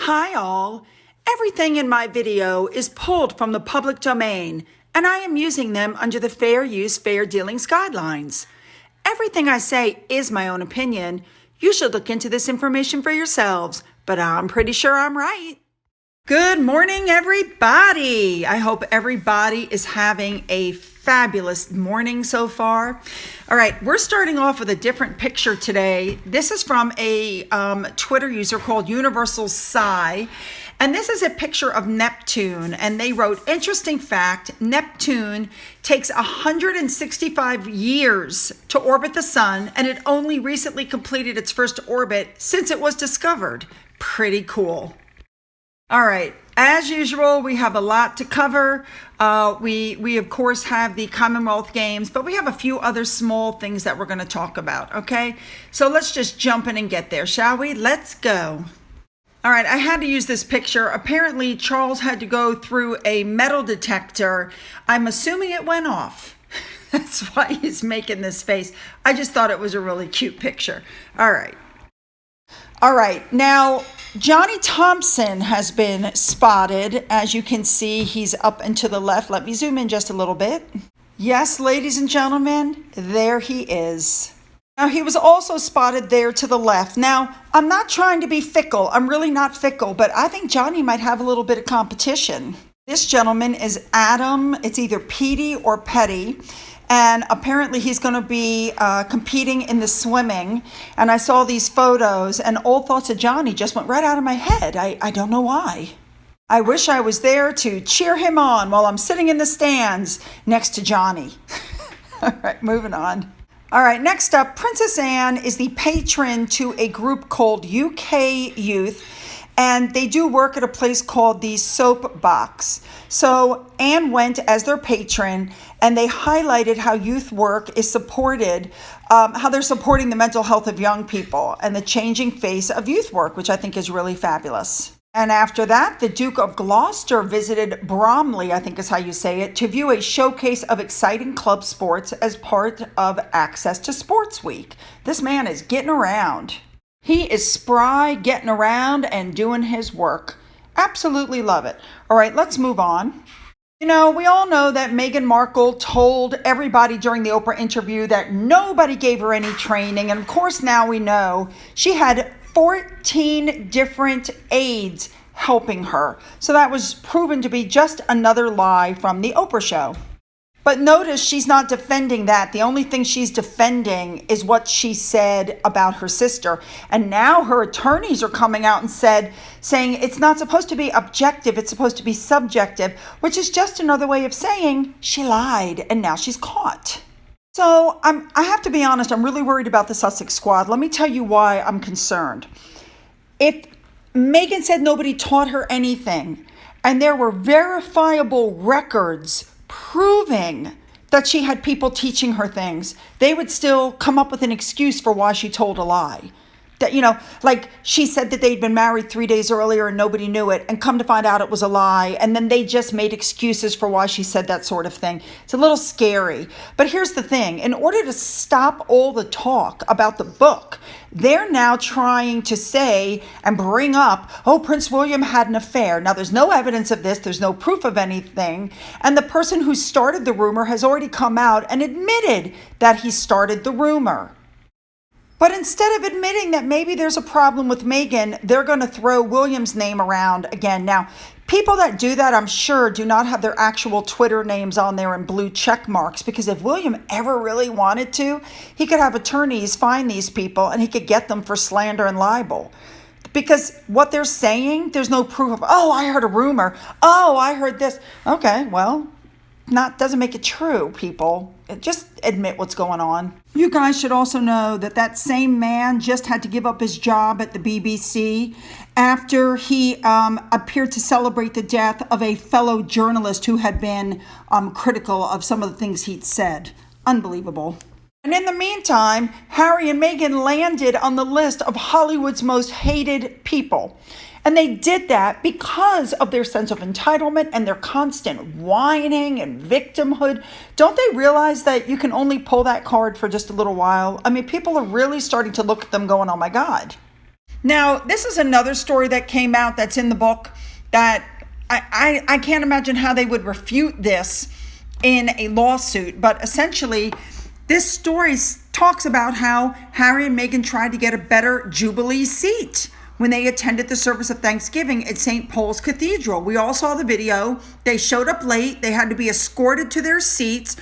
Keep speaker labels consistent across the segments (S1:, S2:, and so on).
S1: Hi all! Everything in my video is pulled from the public domain, and I am using them under the Fair Use, Fair Dealings guidelines. Everything I say is my own opinion. You should look into this information for yourselves, but I'm pretty sure I'm right. Good morning, everybody! I hope everybody is having a fabulous morning so far. All right, we're starting off with a different picture today. This is from a Twitter user called Universal Sigh, and this is a picture of Neptune, and they wrote, interesting fact, Neptune takes 165 years to orbit the sun, and it only recently completed its first orbit since it was discovered. Pretty cool. All right, as usual, we have a lot to cover. We of course have the Commonwealth Games, but we have a few other small things that we're going to talk about, okay? So let's just jump in and get there, shall we? Let's go. All right, I had to use this picture. Apparently, Charles had to go through a metal detector. I'm assuming it went off. That's why he's making this face. I just thought it was a really cute picture. All right, now Johnny Thompson has been spotted. As you can see, he's up and to the left. Let me zoom in just a little bit. Yes, ladies and gentlemen, there he is. Now, he was also spotted there to the left. Now, I'm not trying to be fickle. I'm really not fickle, but I think Johnny might have a little bit of competition. This gentleman is Adam. It's either Petey or Petty. And apparently he's going to be competing in the swimming. And I saw these photos and old thoughts of Johnny just went right out of my head. I don't know why. I wish I was there to cheer him on while I'm sitting in the stands next to Johnny. All right, moving on. All right, next up, Princess Anne is the patron to a group called UK Youth. And they do work at a place called the Soap Box. So Anne went as their patron, and they highlighted how youth work is supported, how they're supporting the mental health of young people and the changing face of youth work, which I think is really fabulous. And after that, the Duke of Gloucester visited Bromley, I think is how you say it, to view a showcase of exciting club sports as part of Access to Sports Week. This man is getting around. He is spry, getting around and doing his work. Absolutely love it. All right, let's move on. You know, we all know that Meghan Markle told everybody during the Oprah interview that nobody gave her any training. And of course, now we know she had 14 different aides helping her. So that was proven to be just another lie from the Oprah show. But notice she's not defending that. The only thing she's defending is what she said about her sister. And now her attorneys are coming out and saying it's not supposed to be objective, it's supposed to be subjective, which is just another way of saying she lied and now she's caught. So I have to be honest, I'm really worried about the Sussex squad. Let me tell you why I'm concerned. If Meghan said nobody taught her anything, and there were verifiable records proving that she had people teaching her things, they would still come up with an excuse for why she told a lie. That, you know, like she said that they'd been married 3 days earlier and nobody knew it, and come to find out it was a lie, and then they just made excuses for why she said that sort of thing. It's a little scary. But here's the thing. In order to stop all the talk about the book, they're now trying to say and bring up, oh, Prince William had an affair. Now, there's no evidence of this. There's no proof of anything. And the person who started the rumor has already come out and admitted that he started the rumor. But instead of admitting that maybe there's a problem with Meghan, they're going to throw William's name around again. Now, people that do that, I'm sure, do not have their actual Twitter names on there in blue check marks, because if William ever really wanted to, he could have attorneys find these people and he could get them for slander and libel. Because what they're saying, there's no proof of, oh, I heard a rumor. Oh, I heard this. Okay, well, doesn't make it true, people. Just admit what's going on. You guys should also know that that same man just had to give up his job at the BBC after he appeared to celebrate the death of a fellow journalist who had been critical of some of the things he'd said. Unbelievable. And in the meantime, Harry and Meghan landed on the list of Hollywood's most hated people. And they did that because of their sense of entitlement and their constant whining and victimhood. Don't they realize that you can only pull that card for just a little while? I mean, people are really starting to look at them going, oh my God. Now, this is another story that came out that's in the book that I can't imagine how they would refute this in a lawsuit. But essentially, this story talks about how Harry and Meghan tried to get a better Jubilee seat when they attended the service of Thanksgiving at St. Paul's Cathedral. We all saw the video. They showed up late. They had to be escorted to their seats.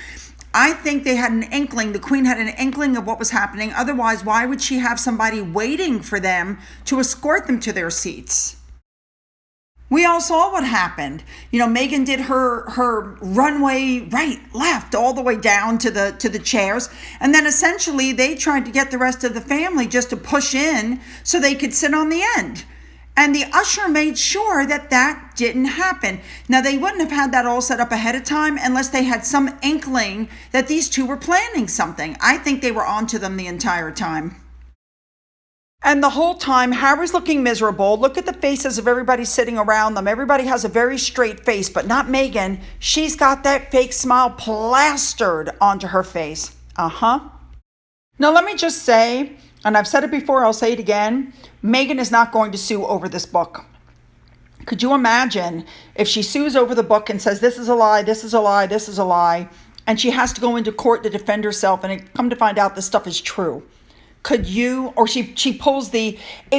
S1: I think they had an inkling, the Queen had an inkling of what was happening. Otherwise, why would she have somebody waiting for them to escort them to their seats? We all saw what happened. Meghan did her runway right, left, all the way down to the chairs. And then essentially they tried to get the rest of the family just to push in so they could sit on the end. And the usher made sure that that didn't happen. Now, they wouldn't have had that all set up ahead of time unless they had some inkling that these two were planning something. I think they were onto them the entire time. And the whole time, Harry's looking miserable. Look at the faces of everybody sitting around them. Everybody has a very straight face, but not Meghan. She's got that fake smile plastered onto her face. Now, let me just say, and I've said it before, I'll say it again, Meghan is not going to sue over this book. Could you imagine if she sues over the book and says, this is a lie, this is a lie, this is a lie, and she has to go into court to defend herself, and come to find out this stuff is true? Could you, or she pulls it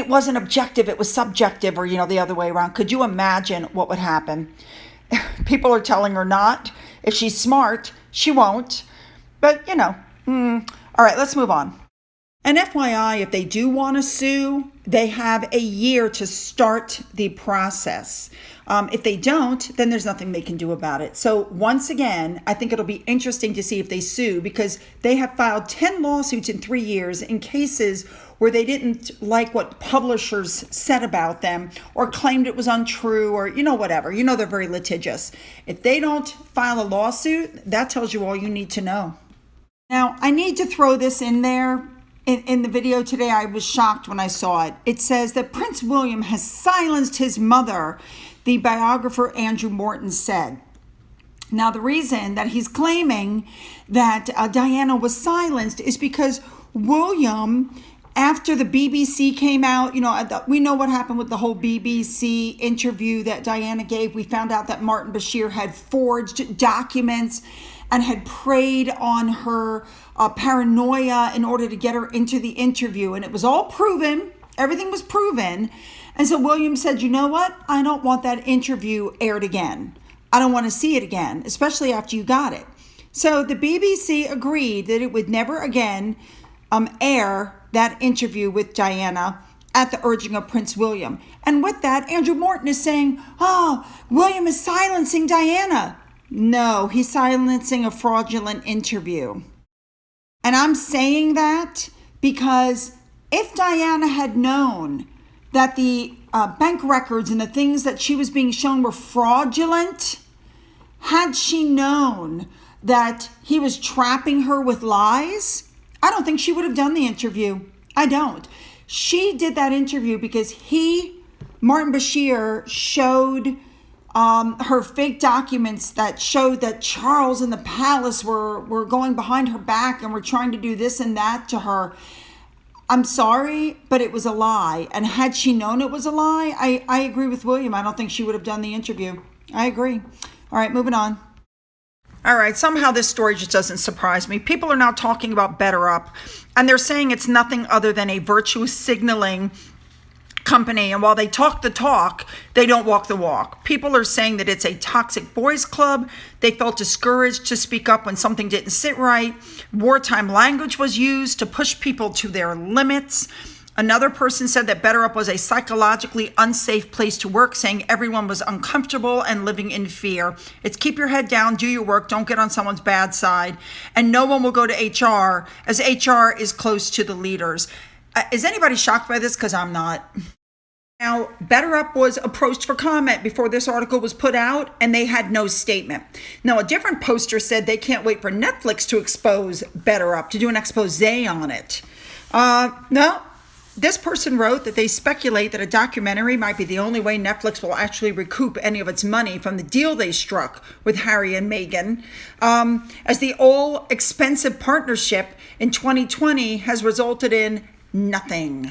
S1: wasn't objective, it was subjective, or, the other way around. Could you imagine what would happen? People are telling her not. If she's smart, she won't. But, all right, let's move on. And FYI, if they do want to sue, they have a year to start the process. If they don't, then there's nothing they can do about it. So once again, I think it'll be interesting to see if they sue, because they have filed 10 lawsuits in 3 years in cases where they didn't like what publishers said about them or claimed it was untrue or, whatever. They're very litigious. If they don't file a lawsuit, that tells you all you need to know. Now, I need to throw this in there. In the video today, I was shocked when I saw it. It says that Prince William has silenced his mother, the biographer Andrew Morton said. Now, the reason that he's claiming that Diana was silenced is because William, after the BBC came out, we know what happened with the whole BBC interview that Diana gave. We found out that Martin Bashir had forged documents and had preyed on her paranoia in order to get her into the interview. And it was all proven. Everything was proven. And so William said, you know what? I don't want that interview aired again. I don't want to see it again, especially after you got it. So the BBC agreed that it would never again air that interview with Diana at the urging of Prince William. And with that, Andrew Morton is saying, William is silencing Diana. No, he's silencing a fraudulent interview. And I'm saying that because if Diana had known that the bank records and the things that she was being shown were fraudulent, had she known that he was trapping her with lies, I don't think she would have done the interview. I don't. She did that interview because Martin Bashir, showed her fake documents that showed that Charles and the palace were going behind her back and were trying to do this and that to her. I'm sorry, but it was a lie. And had she known it was a lie, I agree with William. I don't think she would have done the interview. I agree. All right, moving on. All right, somehow this story just doesn't surprise me. People are now talking about Better Up, and they're saying it's nothing other than a virtue signaling company, and while they talk the talk, they don't walk the walk. People are saying that it's a toxic boys club. They felt discouraged to speak up when something didn't sit right. Wartime language was used to push people to their limits. Another person said that Better Up was a psychologically unsafe place to work, saying everyone was uncomfortable and living in fear. It's keep your head down, do your work, don't get on someone's bad side, and no one will go to HR, as HR is close to the leaders. Is anybody shocked by this? Because I'm not. Now, Better Up was approached for comment before this article was put out, and they had no statement. Now, a different poster said they can't wait for Netflix to expose Better Up, to do an expose on it. No, this person wrote that they speculate that a documentary might be the only way Netflix will actually recoup any of its money from the deal they struck with Harry and Meghan, as the all-expensive partnership in 2020 has resulted in nothing.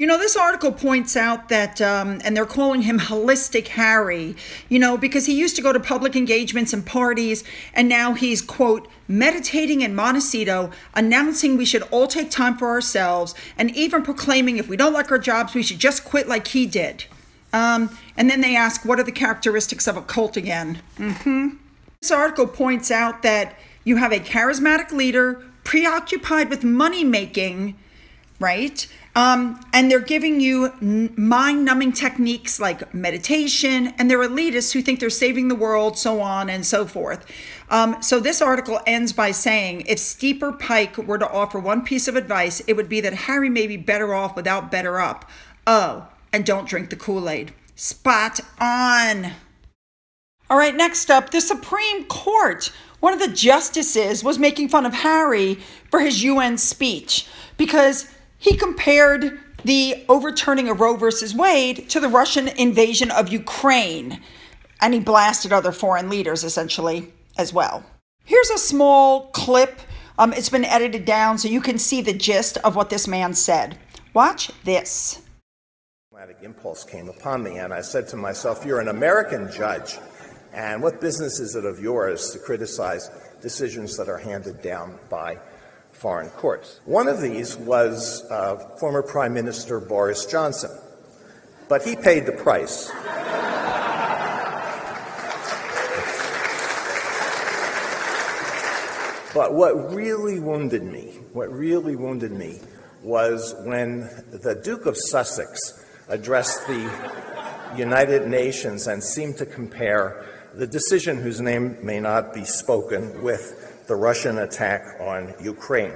S1: This article points out that, and they're calling him Holistic Harry, because he used to go to public engagements and parties, and now he's, quote, meditating in Montecito, announcing we should all take time for ourselves, and even proclaiming if we don't like our jobs, we should just quit like he did. And then they ask, what are the characteristics of a cult again? This article points out that you have a charismatic leader preoccupied with money making, right? And they're giving you mind-numbing techniques like meditation, and they're elitists who think they're saving the world, so on and so forth. So this article ends by saying, if Steeper Pike were to offer one piece of advice, it would be that Harry may be better off without better up. Oh, and don't drink the Kool-Aid. Spot on. All right, next up, the Supreme Court. One of the justices was making fun of Harry for his UN speech because he compared the overturning of Roe versus Wade to the Russian invasion of Ukraine. And he blasted other foreign leaders, essentially, as well. Here's a small clip. It's been edited down so you can see the gist of what this man said. Watch this.
S2: Impulse came upon me, and I said to myself, you're an American judge, and what business is it of yours to criticize decisions that are handed down by foreign courts? One of these was former Prime Minister Boris Johnson, but he paid the price. But what really wounded me was when the Duke of Sussex addressed the United Nations and seemed to compare the decision, whose name may not be spoken, with the Russian attack on Ukraine.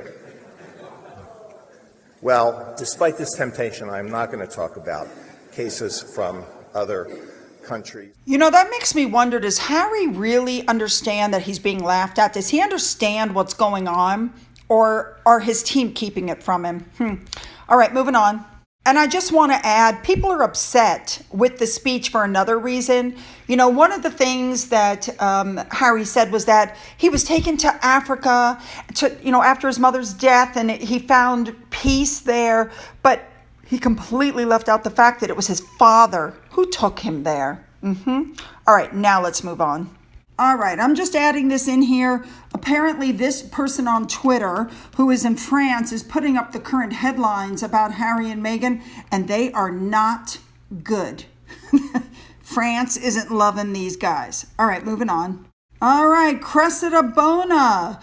S2: Well, despite this temptation, I'm not going to talk about cases from other countries.
S1: That makes me wonder, does Harry really understand that he's being laughed at? Does he understand what's going on? Or are his team keeping it from him? All right, moving on. And I just want to add, people are upset with the speech for another reason. One of the things that Harry said was that he was taken to Africa after his mother's death, and he found peace there. But he completely left out the fact that it was his father who took him there. All right, now let's move on. All right, I'm just adding this in here. Apparently, this person on Twitter who is in France is putting up the current headlines about Harry and Meghan, and they are not good. France isn't loving these guys. All right, moving on. All right, Cressida Bona.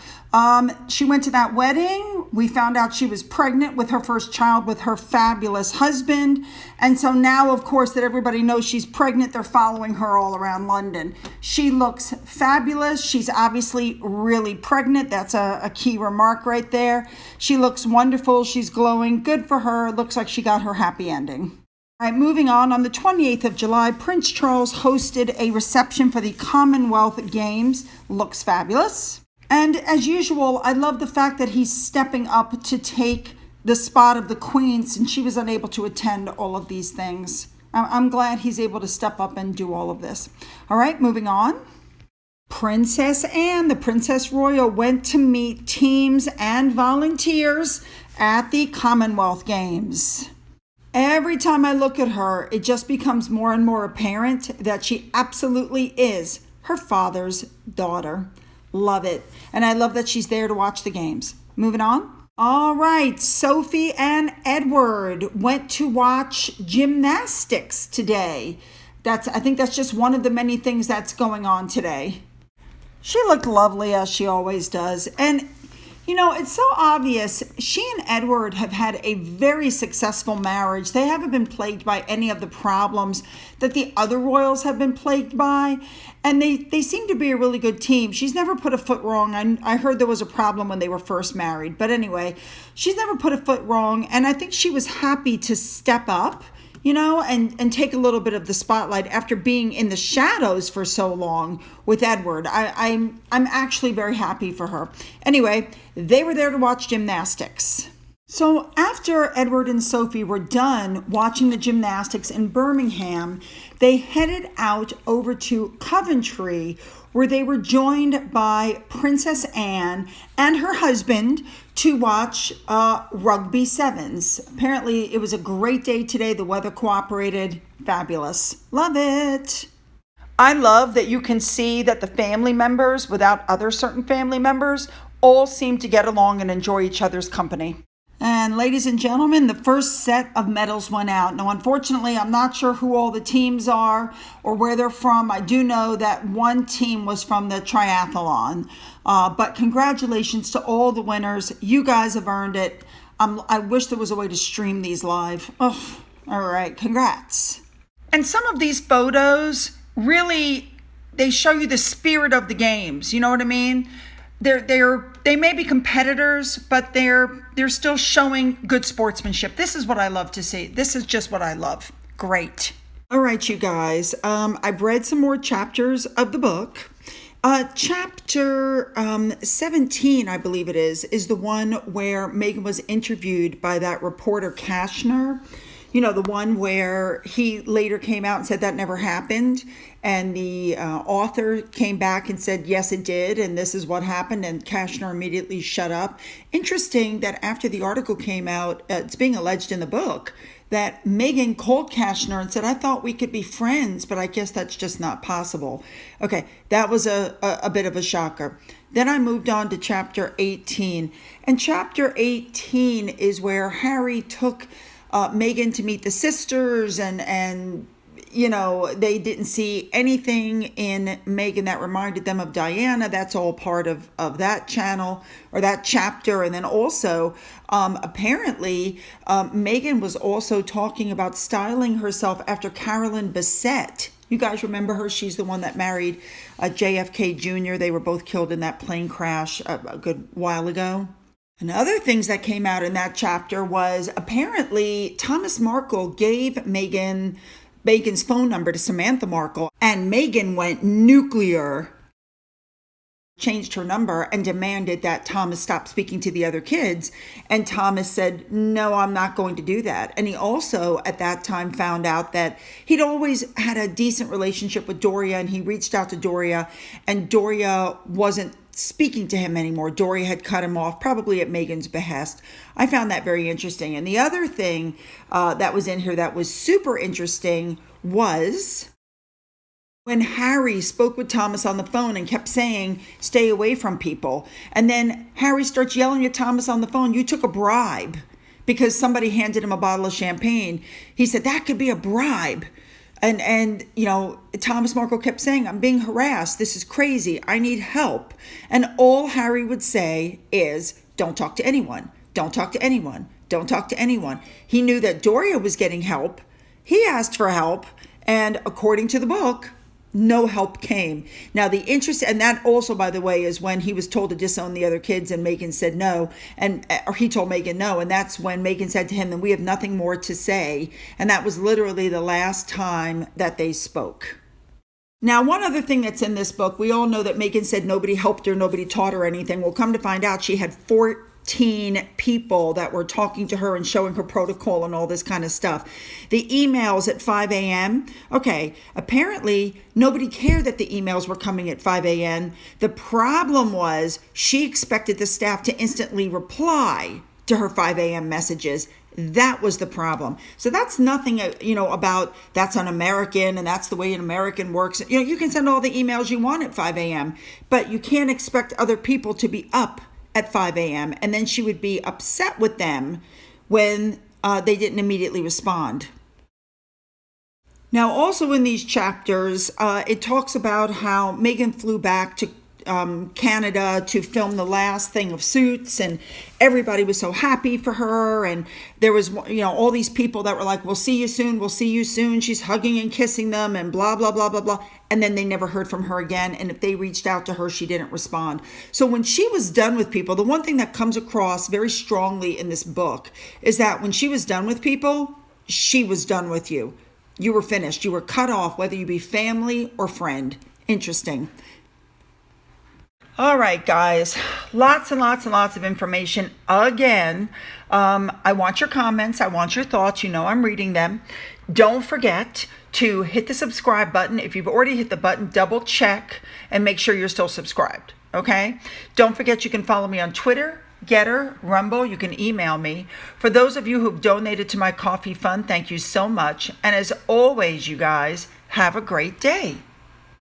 S1: She went to that wedding. We found out she was pregnant with her first child with her fabulous husband. And so now, of course, that everybody knows she's pregnant, they're following her all around London. She looks fabulous. She's obviously really pregnant. That's a key remark right there. She looks wonderful. She's glowing. Good for her. Looks like she got her happy ending. All right, moving on. On the 28th of July, Prince Charles hosted a reception for the Commonwealth Games. Looks fabulous. And as usual, I love the fact that he's stepping up to take the spot of the Queen since she was unable to attend all of these things. I'm glad he's able to step up and do all of this. All right, moving on. Princess Anne, the Princess Royal, went to meet teams and volunteers at the Commonwealth Games. Every time I look at her, it just becomes more and more apparent that she absolutely is her father's daughter. Love it. And I love that she's there to watch the games. Moving on. All right, Sophie and Edward went to watch gymnastics today. I think that's just one of the many things that's going on today. She looked lovely, as she always does. And it's so obvious. She and Edward have had a very successful marriage. They haven't been plagued by any of the problems that the other royals have been plagued by. And they seem to be a really good team. She's never put a foot wrong. I heard there was a problem when they were first married. But anyway, she's never put a foot wrong. And I think she was happy to step up, and take a little bit of the spotlight after being in the shadows for so long with Edward. I'm actually very happy for her. Anyway, they were there to watch gymnastics. So after Edward and Sophie were done watching the gymnastics in Birmingham, they headed out over to Coventry, where they were joined by Princess Anne and her husband to watch rugby sevens. Apparently, it was a great day today. The weather cooperated. Fabulous. Love it. I love that you can see that the family members, without other certain family members, all seem to get along and enjoy each other's company. And ladies and gentlemen, the first set of medals went out. Now, unfortunately, I'm not sure who all the teams are or where they're from. I do know that one team was from the triathlon. But congratulations to all the winners. You guys have earned it. I wish there was a way to stream these live. Oh, all right. Congrats. And some of these photos really, they show you the spirit of the games. You know what I mean? They may be competitors, but they're still showing good sportsmanship. This is what I love to see. This is just what I love. Great. All right, you guys. I've read some more chapters of the book. Chapter 17, I believe it is the one where Meghan was interviewed by that reporter Kashner. You know, the one where he later came out and said that never happened. And the author came back and said, yes, it did. And this is what happened. And Kashner immediately shut up. Interesting that after the article came out, it's being alleged in the book, that Meghan called Kashner and said, I thought we could be friends, but I guess that's just not possible. Okay, that was a bit of a shocker. Then I moved on to chapter 18. And chapter 18 is where Harry took Meghan to meet the sisters, and you know, they didn't see anything in Meghan that reminded them of Diana. That's all part of that channel or that chapter. And then also, apparently, Meghan was also talking about styling herself after Carolyn Bessette. You guys remember her? She's the one that married JFK Jr. They were both killed in that plane crash a good while ago. And other things that came out in that chapter was apparently Thomas Markle gave Meghan's phone number to Samantha Markle, and Meghan went nuclear, changed her number and demanded that Thomas stop speaking to the other kids. And Thomas said, no, I'm not going to do that. And he also at that time found out that he'd always had a decent relationship with Doria, and he reached out to Doria, and Doria wasn't speaking to him anymore. Doria had cut him off, probably at Meghan's behest. I found that very interesting. And the other thing that was in here that was super interesting was when Harry spoke with Thomas on the phone and kept saying, stay away from people. And then Harry starts yelling at Thomas on the phone, you took a bribe, because somebody handed him a bottle of champagne. He said, that could be a bribe. And you know, Thomas Markle kept saying, I'm being harassed. This is crazy. I need help. And all Harry would say is, don't talk to anyone. Don't talk to anyone. Don't talk to anyone. He knew that Doria was getting help. He asked for help. And according to the book, no help came. Now, the interest, and that also, by the way, is when he was told to disown the other kids and Meghan said no, or he told Meghan no, and that's when Meghan said to him, then we have nothing more to say. And that was literally the last time that they spoke. Now, one other thing that's in this book, we all know that Meghan said nobody helped her, nobody taught her anything. Well, come to find out, she had 14 people that were talking to her and showing her protocol and all this kind of stuff. The emails at 5 a.m. Okay, apparently nobody cared that the emails were coming at 5 a.m. The problem was she expected the staff to instantly reply to her 5 a.m. messages. That was the problem. So that's nothing, about that's un-American and that's the way an American works. You can send all the emails you want at 5 a.m., but you can't expect other people to be up at 5 a.m. And then she would be upset with them when they didn't immediately respond. Now, also in these chapters, it talks about how Meghan flew back to Canada to film the last thing of Suits, and everybody was so happy for her. And there was, all these people that were like, we'll see you soon. We'll see you soon. She's hugging and kissing them and blah, blah, blah, blah, blah. And then they never heard from her again. And if they reached out to her, she didn't respond. So when she was done with people, the one thing that comes across very strongly in this book is that when she was done with people, she was done with you. You were finished. You were cut off, whether you be family or friend. Interesting. All right, guys, lots and lots and lots of information. Again, I want your comments. I want your thoughts. You know I'm reading them. Don't forget to hit the subscribe button. If you've already hit the button, double check and make sure you're still subscribed, okay? Don't forget you can follow me on Twitter, Getter, Rumble. You can email me. For those of you who've donated to my coffee fund, thank you so much. And as always, you guys, have a great day.